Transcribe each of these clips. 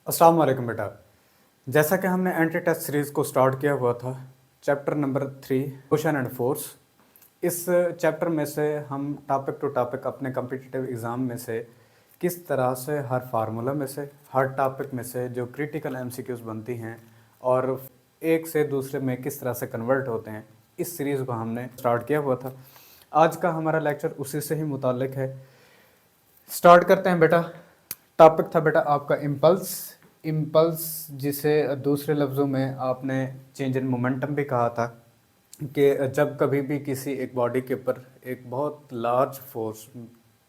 अस्सलाम वालेकुम बेटा। जैसा कि हमने एंटी टेस्ट सीरीज़ को स्टार्ट किया हुआ था, chapter number 3 question and force. इस चैप्टर में से हम टॉपिक टू टॉपिक अपने कॉम्पिटिटिव एग्ज़ाम में से किस तरह से हर फार्मूला में से, हर टॉपिक में से जो क्रिटिकल एमसीक्यूज़ बनती हैं और एक से दूसरे में किस तरह से कन्वर्ट होते हैं, इस सीरीज़ को हमने स्टार्ट किया हुआ था। आज का हमारा लेक्चर उसी से ही मुताल्लिक है। स्टार्ट करते हैं बेटा। टॉपिक था बेटा आपका इम्पल्स। इम्पल्स जिसे दूसरे लफ्ज़ों में आपने चेंज इन मोमेंटम भी कहा था, कि जब कभी भी किसी एक बॉडी के ऊपर एक बहुत लार्ज फोर्स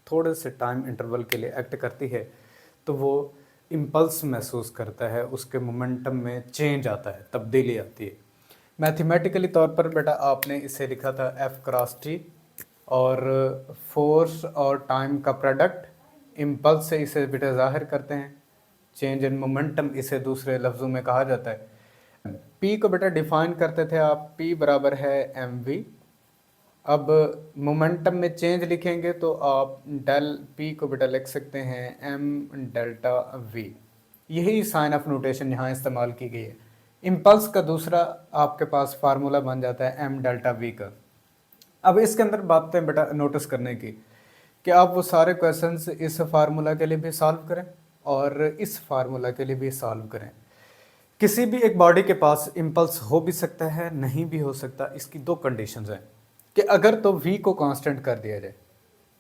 थोड़े से टाइम इंटरवल के लिए एक्ट करती है तो वो इम्पल्स महसूस करता है, उसके मोमेंटम में चेंज आता है, तब्दीली आती है। मैथमेटिकली तौर पर बेटा आपने इसे लिखा था एफ क्रॉस टी, और फोर्स और टाइम का प्रोडक्ट इम्पल्स से इसे बेटा जाहिर करते हैं। चेंज इन मोमेंटम इसे दूसरे लफ्ज़ों में कहा जाता है। पी को बेटा डिफाइन करते थे आप, पी बराबर है एम वी। अब मोमेंटम में चेंज लिखेंगे तो आप डेल पी को बेटा लिख सकते हैं एम डेल्टा वी। यही साइन ऑफ नोटेशन यहाँ इस्तेमाल की गई है। इम्पल्स का दूसरा आपके पास फार्मूला बन जाता है एम डेल्टा वी का। अब इसके अंदर बातें बेटा नोटिस करने की कि आप वो सारे क्वेश्चंस इस फार्मूला के लिए भी सॉल्व करें और इस फार्मूला के लिए भी सॉल्व करें। किसी भी एक बॉडी के पास इम्पल्स हो भी सकता है, नहीं भी हो सकता। इसकी दो कंडीशंस हैं कि अगर तो v को कांस्टेंट कर दिया जाए।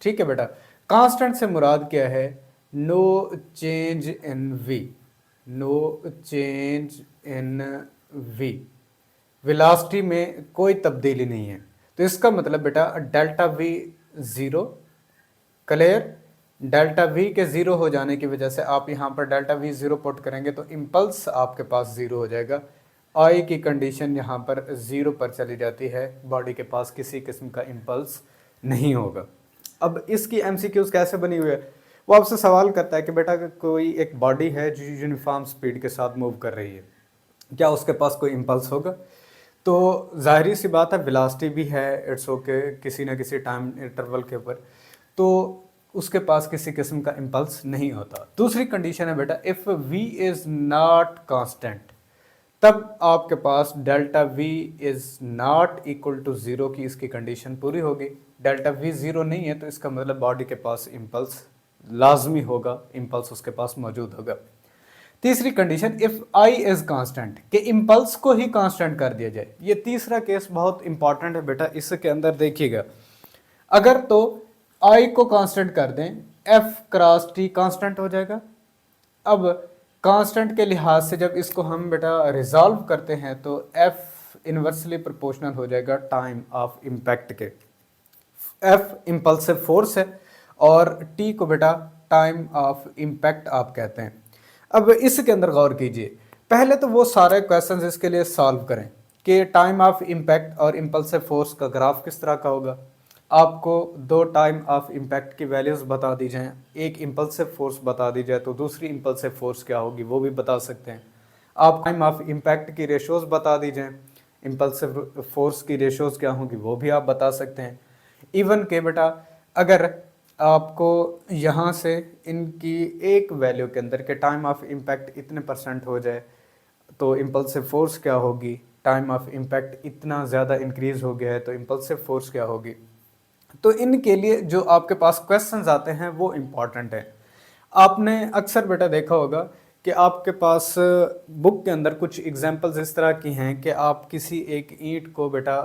ठीक है बेटा, कांस्टेंट से मुराद क्या है? No change in v, no change in v, velocity में कोई तब्दीली नहीं है। तो इसका मतलब बेटा delta V zero. Clear? Delta V के ज़ीरो हो जाने की वजह से आप यहाँ पर डेल्टा वी ज़ीरो पुट करेंगे तो इम्पल्स आपके पास ज़ीरो हो जाएगा। आई की कंडीशन यहाँ पर ज़ीरो पर चली जाती है, बॉडी के पास किसी किस्म का इम्पल्स नहीं होगा। अब इसकी एमसीक्यूज़ कैसे बनी हुई है? वो आपसे सवाल करता है कि बेटा कोई एक बॉडी है जो यूनिफॉर्म स्पीड के साथ मूव कर रही है, क्या उसके पास कोई इम्पल्स होगा? तो ज़ाहिर सी बात है, वेलोसिटी भी है, इट्स ओके, किसी न किसी टाइम इंटरवल के ऊपर, तो उसके पास किसी किस्म का इम्पल्स नहीं होता। दूसरी कंडीशन है बेटा if v is not constant, तब आपके पास delta v is not equal to zero की इसकी कंडीशन पूरी होगी। डेल्टा v ज़ीरो नहीं है तो इसका मतलब बॉडी के पास इम्पल्स लाजमी होगा, इम्पल्स उसके पास मौजूद होगा। तीसरी condition if I is constant, कि इम्पल्स को ही कांस्टेंट कर दिया जाए। ये तीसरा केस बहुत इंपॉर्टेंट है बेटा। इसके अंदर देखिएगा, अगर तो आई को कांस्टेंट कर दें, एफ क्रॉस टी कांस्टेंट हो जाएगा। अब कांस्टेंट के लिहाज से जब इसको हम बेटा रिजॉल्व करते हैं तो एफ इन्वर्सली प्रोपोर्शनल हो जाएगा टाइम ऑफ इम्पैक्ट के। एफ इम्पल्सिव फोर्स है और टी को बेटा टाइम ऑफ इम्पैक्ट आप कहते हैं। अब इसके अंदर गौर कीजिए, पहले तो वो सारे क्वेश्चंस इसके लिए सॉल्व करें कि टाइम ऑफ इम्पैक्ट और इम्पल्सिव फोर्स का ग्राफ किस तरह का होगा। आपको दो टाइम ऑफ इम्पैक्ट की वैल्यूज़ बता दी जाएँ, एक इम्पल्सिव फोर्स बता दी जाए तो दूसरी इम्पल्सिव फोर्स क्या होगी वो भी बता सकते हैं। आप टाइम ऑफ इम्पैक्ट की रेशोज़ बता दी जाएँ, इम्पल्सिव फोर्स की रेशोज़ क्या होंगी वो भी आप बता सकते हैं। इवन के बेटा अगर आपको यहाँ से इनकी एक वैल्यू के अंदर के टाइम ऑफ इम्पैक्ट इतने % हो जाए तो इम्पल्सिव फोर्स क्या होगी, टाइम ऑफ इम्पैक्ट इतना ज़्यादा इंक्रीज़ हो गया है तो इम्पल्सिव फोर्स क्या होगी। तो इनके लिए जो आपके पास क्वेश्चंस आते हैं वो इम्पॉर्टेंट है। आपने अक्सर बेटा देखा होगा कि आपके पास बुक के अंदर कुछ एग्जांपल्स इस तरह की हैं कि आप किसी एक ईंट को बेटा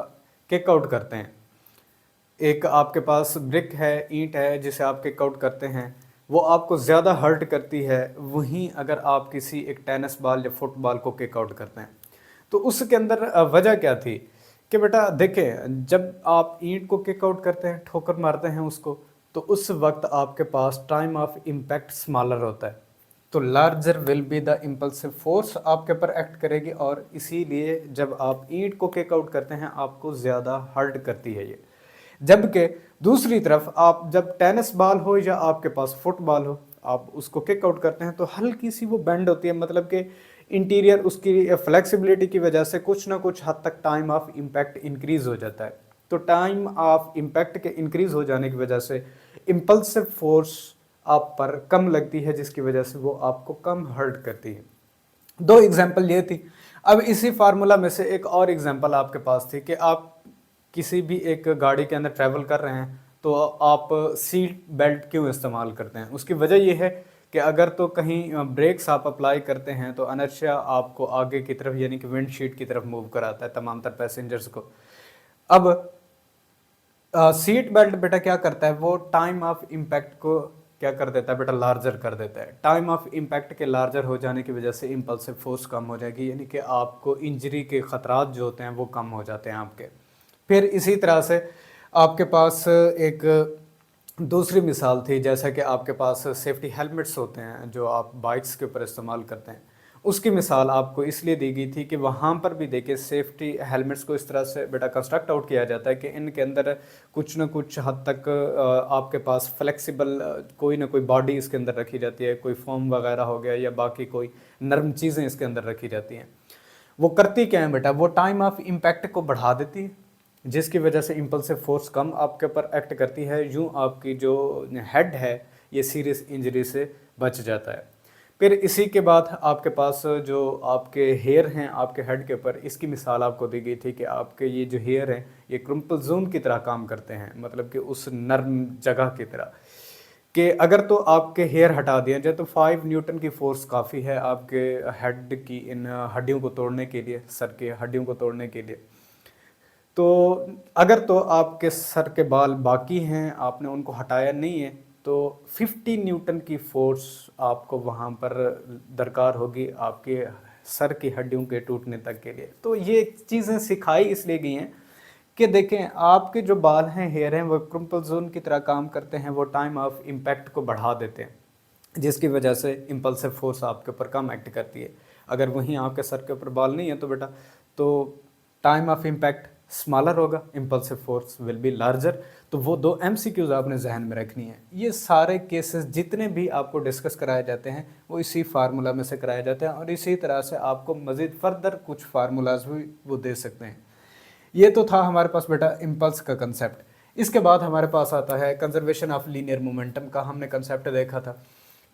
किक आउट करते हैं। एक आपके पास ब्रिक है, ईंट है जिसे आप किक आउट करते हैं, वो आपको ज़्यादा हर्ट करती है, वहीं अगर आप किसी एक टेनिस बॉल या फुटबॉल को किक आउट करते हैं तो उसके अंदर वजह क्या थी कि बेटा देखें, जब आप ईंट को किक आउट करते हैं, ठोकर मारते हैं उसको, तो उस वक्त आपके पास टाइम ऑफ इम्पैक्ट स्मॉलर होता है, तो larger will be the impulsive force आपके ऊपर एक्ट करेगी, और इसीलिए जब आप ईंट को किक आउट करते हैं आपको ज़्यादा हर्ट करती है ये। जबकि दूसरी तरफ आप जब टेनिस बॉल हो या आपके पास फुटबॉल हो, आप उसको किक आउट करते हैं तो हल्की सी वो बेंड होती है, मतलब कि इंटीरियर उसकी फ्लेक्सिबिलिटी की वजह से कुछ ना कुछ हद तक टाइम ऑफ इम्पैक्ट इंक्रीज़ हो जाता है। तो टाइम ऑफ इम्पैक्ट के इंक्रीज़ हो जाने की वजह से इम्पल्सिव फोर्स आप पर कम लगती है, जिसकी वजह से वो आपको कम हर्ट करती है। 2 एग्जाम्पल ये थी। अब इसी फार्मूला में से एक और एग्जाम्पल आपके पास थी कि आप किसी भी एक गाड़ी के अंदर ट्रैवल कर रहे हैं तो आप सीट बेल्ट क्यों इस्तेमाल करते हैं। उसकी वजह यह है कि अगर तो कहीं ब्रेक्स आप अप्लाई करते हैं तो अनर्शिया आपको आगे की तरफ यानी कि विंडशीट की तरफ मूव कराता है तमाम तर पैसेंजर्स को। अब सीट बेल्ट बेटा क्या करता है, वो टाइम ऑफ इम्पैक्ट को क्या कर देता है बेटा, लार्जर कर देता है। टाइम ऑफ इम्पैक्ट के लार्जर हो जाने की वजह से इम्पल्सिव फोर्स कम हो जाएगी, यानी कि आपको इंजरी के खतरात जो होते हैं वो कम हो जाते हैं आपके। फिर इसी तरह से आपके पास एक दूसरी मिसाल थी, जैसा कि आपके पास सेफ्टी हेलमेट्स होते हैं जो आप बाइक्स के ऊपर इस्तेमाल करते हैं, उसकी मिसाल आपको इसलिए दी गई थी कि वहाँ पर भी देखिए सेफ्टी हेलमेट्स को इस तरह से बेटा कंस्ट्रक्ट आउट किया जाता है कि इनके अंदर कुछ न कुछ हद तक आपके पास फ्लेक्सिबल कोई ना कोई बॉडी इसके अंदर रखी जाती है, कोई फोम वगैरह हो गया या बाकी कोई नरम चीज़ें इसके अंदर रखी जाती हैं। वो करती क्या है बेटा, वो टाइम ऑफ इम्पैक्ट को बढ़ा देती है, जिसकी वजह से इम्पल्सिव फोर्स कम आपके ऊपर एक्ट करती है। यूँ आपकी जो हेड है ये सीरियस इंजरी से बच जाता है। फिर इसी के बाद आपके पास जो आपके हेयर हैं आपके हेड के ऊपर, इसकी मिसाल आपको दी गई थी कि आपके ये जो हेयर हैं ये क्रम्पल जोन की तरह काम करते हैं, मतलब कि उस नर्म जगह की तरह कि अगर तो आपके हेयर हटा दिया जाए तो 5 न्यूटन की फोर्स काफ़ी है आपके हेड की इन हड्डियों को तोड़ने के लिए, सर के हड्डियों को तोड़ने के लिए। तो अगर तो आपके सर के बाल बाकी हैं, आपने उनको हटाया नहीं है, तो 50 न्यूटन की फोर्स आपको वहाँ पर दरकार होगी आपके सर की हड्डियों के टूटने तक के लिए। तो ये चीज़ें सिखाई इसलिए गई हैं कि देखें आपके जो बाल हैं, हेयर हैं, वो क्रम्पल जोन की तरह काम करते हैं, वो टाइम ऑफ इम्पैक्ट को बढ़ा देते हैं, जिसकी वजह से इम्पल्सिव फोर्स आपके ऊपर कम एक्ट करती है। अगर वहीं आपके सर के ऊपर बाल नहीं है तो बेटा तो टाइम ऑफ इम्पैक्ट स्मॉलर होगा, impulsive force will be larger. तो वो 2 MCQs आपने जहन में रखनी है। ये सारे केसेस जितने भी आपको डिस्कस कराए जाते हैं वो इसी फार्मूला में से कराए जाते हैं, और इसी तरह से आपको मज़ीद फर्दर कुछ फार्मूलाज भी वो दे सकते हैं। ये तो था हमारे पास बेटा इम्पल्स का कंसेप्ट। इसके बाद हमारे पास आता है कंजर्वेशन ऑफ लीनियर मोमेंटम का। हमने कंसेप्ट देखा था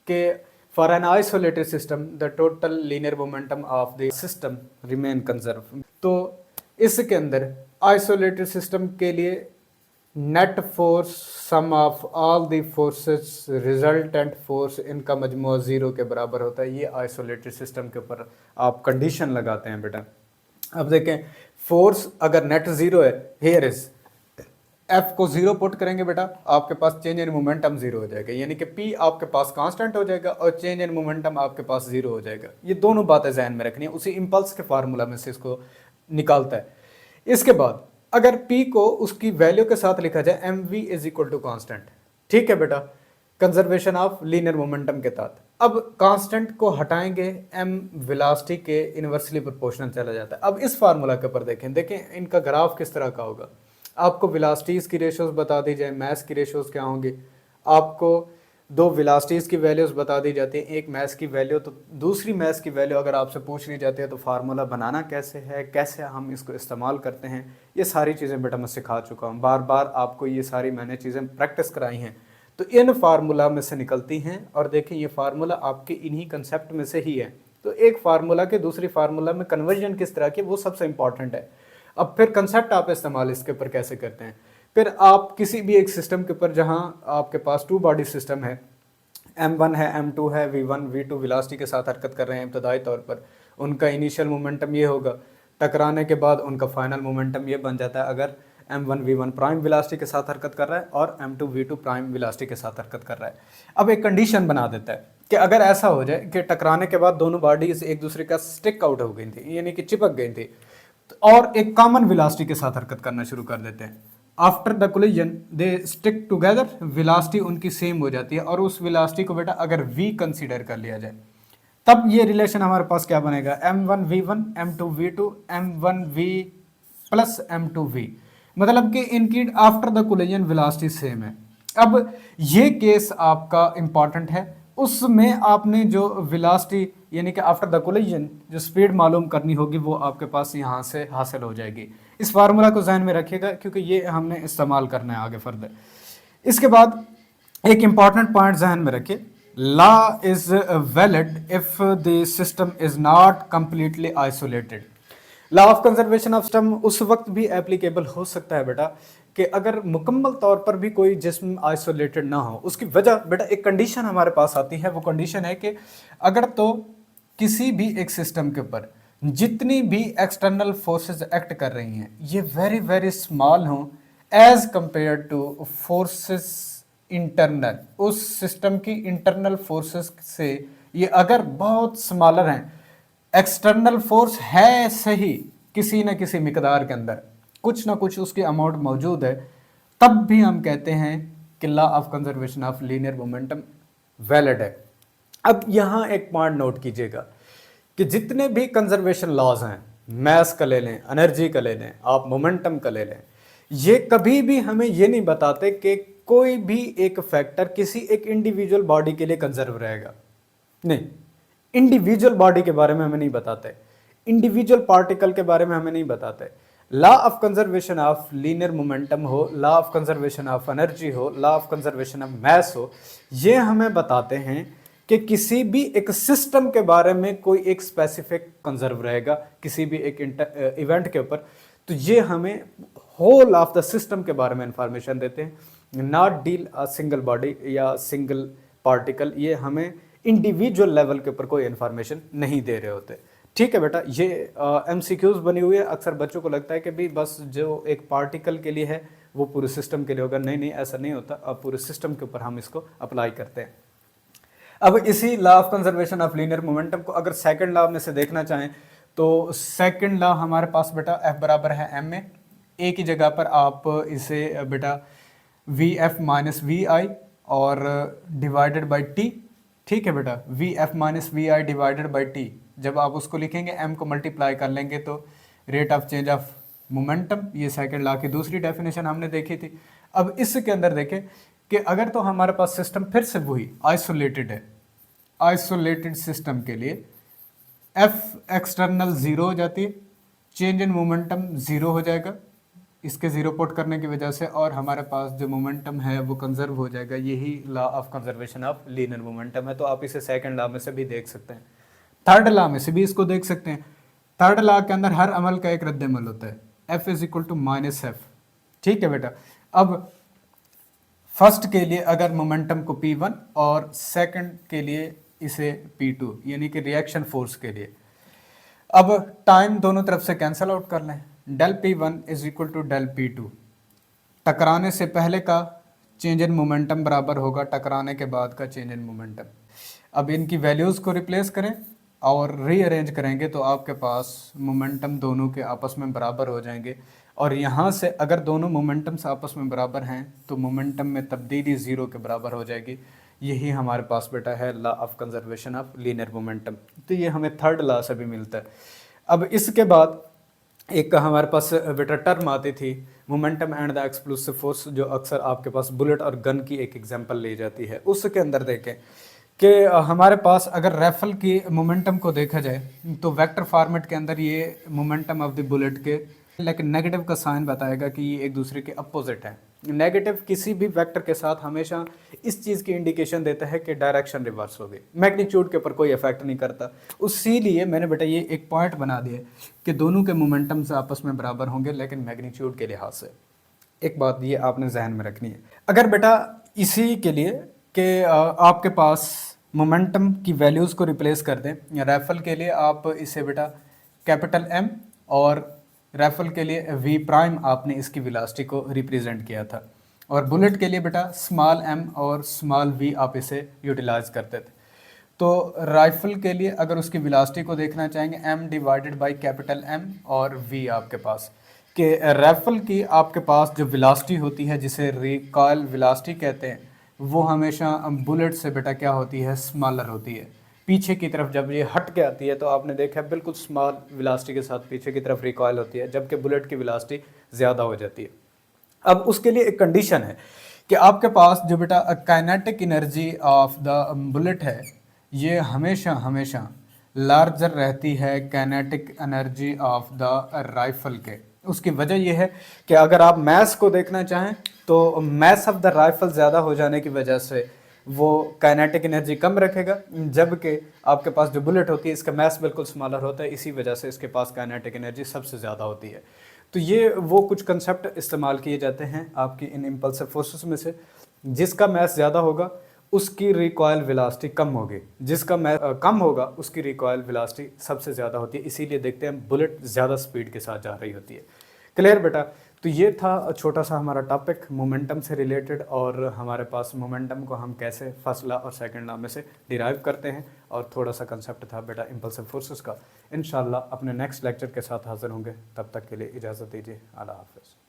कि for an isolated system the total linear momentum of the system remain conserve. तो इसके अंदर आइसोलेटेड सिस्टम के लिए net force sum of all the forces resultant force इनका मजमूआ 0 के बराबर होता है। ये आइसोलेटेड सिस्टम के ऊपर आप कंडीशन लगाते हैं बेटा। अब देखें फोर्स अगर नेट 0 है, हेयर इज एफ को 0 पुट करेंगे बेटा, आपके पास चेंज इन मोमेंटम 0 हो जाएगा, यानी कि पी आपके पास कांस्टेंट हो जाएगा और चेंज इन मोमेंटम आपके पास 0 हो जाएगा। ये दोनों बातें जहन में रखनी है, उसी इम्पल्स के फार्मूला में से इसको निकालता है। इसके बाद अगर P को उसकी वैल्यू के साथ लिखा जाए mv is equal to constant, ठीक है बेटा, कंजर्वेशन ऑफ लीनियर मोमेंटम के तहत। अब कांस्टेंट को हटाएंगे, m वेलोसिटी के इनवर्सली प्रोपोर्शनल चला जाता है। अब इस फार्मूला के ऊपर देखें इनका ग्राफ किस तरह का होगा। आपको वेलोसिटीज की रेशियोज बता दी जाए, मैस की रेशियोज क्या होंगी, आपको 2 वेलोसिटीज की वैल्यूज बता दी जाती है, एक मैस की वैल्यू, तो दूसरी मैस की वैल्यू अगर आपसे पूछ ली जाती है तो फार्मूला बनाना कैसे है, कैसे हम इसको इस्तेमाल करते हैं, ये सारी चीज़ें बेटा मैं सिखा चुका हूँ। बार बार आपको ये सारी मैंने चीज़ें प्रैक्टिस कराई हैं, तो इन फार्मूला में से निकलती हैं। और देखें ये फार्मूला आपके इन्हीं कंसेप्ट में से ही है। तो एक फार्मूला के दूसरी फार्मूला में कन्वर्जन किस तरह की, वो सबसे इंपॉर्टेंट है। अब फिर कंसेप्ट आप इस्तेमाल इसके ऊपर कैसे करते हैं। फिर आप किसी भी एक सिस्टम के ऊपर जहां आपके पास 2 बॉडी सिस्टम है, m1 है, m2 है, v1 v2 वेलोसिटी के साथ हरकत कर रहे हैं इब्तदाई तौर पर, उनका इनिशियल मोमेंटम ये होगा, टकराने के बाद उनका फाइनल मोमेंटम ये बन जाता है अगर m1 v1 प्राइम वेलोसिटी के साथ हरकत कर रहा है और m2 v2 प्राइम वेलोसिटी के साथ हरकत कर रहा है। अब एक कंडीशन बना देता है कि अगर ऐसा हो जाए कि टकराने के बाद दोनों बॉडीज एक दूसरे का स्टिक आउट हो गई थी, यानी कि चिपक गई थी, और एक कॉमन वेलोसिटी के साथ हरकत करना शुरू कर देते हैं। After the collision they stick together, velocity उनकी सेम हो जाती है, और उस वेलोसिटी को बेटा अगर v कंसीडर कर लिया जाए तब ये रिलेशन हमारे पास क्या बनेगा, m1 v1 m2 v2 m1 v plus m2 v, मतलब कि इनकी after the collision velocity same है। अब ये केस आपका इंपॉर्टेंट है, उसमें आपने जो वेलोसिटी यानी कि आफ्टर द कोलिजन जो स्पीड मालूम करनी होगी वो आपके पास यहाँ से हासिल हो जाएगी। इस फार्मूला को जहन में रखिएगा क्योंकि ये हमने इस्तेमाल करना है आगे फर्दर। इसके बाद एक इंपॉर्टेंट पॉइंट जहन में रखिए, law is valid if the system is not completely isolated. Law of conservation of system उस वक्त भी एप्लीकेबल हो सकता है बेटा कि अगर मुकम्मल तौर पर भी कोई जिस्म आइसोलेटेड ना हो। उसकी वजह बेटा एक कंडीशन हमारे पास आती है, वो कंडीशन है कि अगर तो किसी भी एक सिस्टम के ऊपर जितनी भी एक्सटर्नल फोर्सेस एक्ट कर रही हैं ये वेरी वेरी स्मॉल हों as compare to forces internal, उस सिस्टम की इंटरनल फोर्सेस से ये अगर बहुत स्मॉलर हैं, एक्सटर्नल फोर्स है सही किसी न किसी मिकदार के अंदर, कुछ ना कुछ उसकी अमाउंट मौजूद है, तब भी हम कहते हैं कि law of conservation of linear momentum valid है। अब यहाँ एक पॉइंट नोट कीजिएगा कि जितने भी कंजर्वेशन लॉज हैं, मैस का ले लें, एनर्जी का ले लें, आप मोमेंटम का ले लें, ये कभी भी हमें ये नहीं बताते कि कोई भी एक फैक्टर किसी एक इंडिविजुअल बॉडी के लिए कंजर्व रहेगा। नहीं, इंडिविजुअल बॉडी के बारे में हमें नहीं बताते, इंडिविजुअल पार्टिकल के बारे में हमें नहीं बताते। Law of conservation of linear momentum हो, law of conservation of energy हो, law of conservation of mass हो, ये हमें बताते हैं कि किसी भी एक सिस्टम के बारे में कोई एक स्पेसिफिक कंजर्व रहेगा किसी भी एक इवेंट के ऊपर, तो ये हमें होल ऑफ द सिस्टम के बारे में इंफॉर्मेशन देते हैं, not deal a single body या सिंगल पार्टिकल। ये हमें इंडिविजुअल लेवल के ऊपर कोई इंफॉर्मेशन नहीं दे रहे होते। ठीक है बेटा, ये एमसीक्यूज बनी हुई है। अक्सर बच्चों को लगता है कि भी बस जो एक पार्टिकल के लिए है वो पूरे सिस्टम के लिए होगा। नहीं नहीं, ऐसा नहीं होता। अब पूरे सिस्टम के ऊपर हम इसको अप्लाई करते हैं। अब इसी law of conservation of linear momentum को अगर सेकंड लॉ में से देखना चाहें तो सेकंड लॉ हमारे पास बेटा F बराबर है m में, ए की जगह पर आप इसे बेटा V F minus V I और डिवाइडेड बाई टी। ठीक है बेटा, V F minus V I divided by T, जब आप उसको लिखेंगे m को मल्टीप्लाई कर लेंगे तो rate of change of momentum. ये सेकंड लॉ की दूसरी डेफिनेशन हमने देखी थी। अब इसके अंदर देखें कि अगर तो हमारे पास सिस्टम फिर से वही आइसोलेटेड है, आइसोलेटेड सिस्टम के लिए एफ एक्सटर्नल ज़ीरो हो जाती है, चेंज इन मोमेंटम ज़ीरो हो जाएगा इसके ज़ीरो पुट करने की वजह से, और हमारे पास जो मोमेंटम है वो कंजर्व हो जाएगा। यही law of conservation of linear momentum है। तो आप इसे सेकंड लॉ में से भी देख सकते हैं, थर्ड लॉ में से भी इसको देख सकते हैं। थर्ड लॉ के अंदर हर अमल का एक रद्द-ए-अमल होता है, F is equal to minus F. ठीक है बेटा, अब फर्स्ट के लिए अगर मोमेंटम को P1 और सेकंड के लिए इसे P2 यानी कि रिएक्शन फोर्स के लिए, अब टाइम दोनों तरफ से कैंसल आउट कर लें। Del P1 is equal to del P2, टकराने से पहले का चेंज इन मोमेंटम बराबर होगा टकराने के बाद का चेंज इन मोमेंटम। अब इनकी वैल्यूज़ को रिप्लेस करें और रीअरेंज करेंगे तो आपके पास मोमेंटम दोनों के आपस में बराबर हो जाएंगे, और यहाँ से अगर दोनों मोमेंटम्स आपस में बराबर हैं तो मोमेंटम में तब्दीली ज़ीरो के बराबर हो जाएगी। यही हमारे पास बेटा है law of conservation of linear momentum. तो ये हमें थर्ड लॉ से भी मिलता है। अब इसके बाद एक हमारे पास बेटा टर्म आती थी momentum and the explosive force, जो अक्सर आपके पास बुलेट और गन की एक एग्जांपल ली जाती है। उसके अंदर देखें कि हमारे पास अगर राइफल की मोमेंटम को देखा जाए तो वेक्टर फॉर्मेट के अंदर ये मोमेंटम ऑफ द बुलेट के, लेकिन नेगेटिव का साइन बताएगा कि ये एक दूसरे के अपोजिट है। नेगेटिव किसी भी वेक्टर के साथ हमेशा इस चीज़ की इंडिकेशन देता है कि डायरेक्शन रिवर्स होगी, मैग्नीट्यूड के ऊपर कोई इफेक्ट नहीं करता। इसीलिए मैंने बेटा ये एक पॉइंट बना दिया कि दोनों के मोमेंटम्स आपस में बराबर होंगे लेकिन मैग्नीट्यूड के लिहाज से। एक बात ये आपने जहन में रखनी है। अगर बेटा इसी के लिए कि आपके पास मोमेंटम की वैल्यूज़ को रिप्लेस कर दें, राइफल के लिए आप इसे बेटा कैपिटल M और राइफल के लिए V प्राइम आपने इसकी वेलोसिटी को रिप्रेजेंट किया था, और बुलेट के लिए बेटा स्मॉल m और स्मॉल v आप इसे यूटिलाइज करते थे। तो राइफल के लिए अगर उसकी वेलोसिटी को देखना चाहेंगे m divided by capital M और v आपके पास, कि राइफल की आपके पास जो वेलोसिटी होती है जिसे रिकॉइल वेलोसिटी कहते हैं, वो हमेशा बुलेट से बेटा क्या होती है, स्मॉलर होती है। पीछे की तरफ जब ये हट के आती है तो आपने देखा बिल्कुल स्मॉल वेलोसिटी के साथ पीछे की तरफ रिकॉइल होती है, जबकि बुलेट की वेलोसिटी ज़्यादा हो जाती है। अब उसके लिए एक कंडीशन है कि आपके पास जो बेटा kinetic energy of the bullet है ये हमेशा हमेशा लार्जर रहती है kinetic energy of the rifle के। उसकी वजह यह है कि अगर आप मैस को देखना चाहें तो मैस ऑफ द राइफल ज़्यादा हो जाने की वजह से वो काइनेटिक एनर्जी कम रखेगा, जबकि आपके पास जो बुलेट होती है इसका मैस बिल्कुल स्मॉलर होता है, इसी वजह से इसके पास काइनेटिक एनर्जी सबसे ज़्यादा होती है। तो ये वो कुछ कंसेप्ट इस्तेमाल किए जाते हैं आपकी इन इम्पल्सिव फोर्सेस में से। जिसका मैस ज़्यादा होगा उसकी रिकॉयल वेलोसिटी कम होगी, जिसका मैस कम होगा उसकी रिकॉयल वेलोसिटी सबसे ज़्यादा होती है। इसीलिए देखते हैं बुलेट ज़्यादा स्पीड के साथ जा रही होती है। क्लियर बेटा? तो ये था छोटा सा हमारा टॉपिक मोमेंटम से रिलेटेड, और हमारे पास मोमेंटम को हम कैसे फर्स्ट लॉ और सेकंड लॉ में से डिराइव करते हैं, और थोड़ा सा कंसेप्ट था बेटा इम्पल्सिव फोर्सेस का। इंशाल्लाह अपने नेक्स्ट लेक्चर के साथ हाजिर होंगे, तब तक के लिए इजाज़त दीजिए। अल्लाह हाफ़िज़।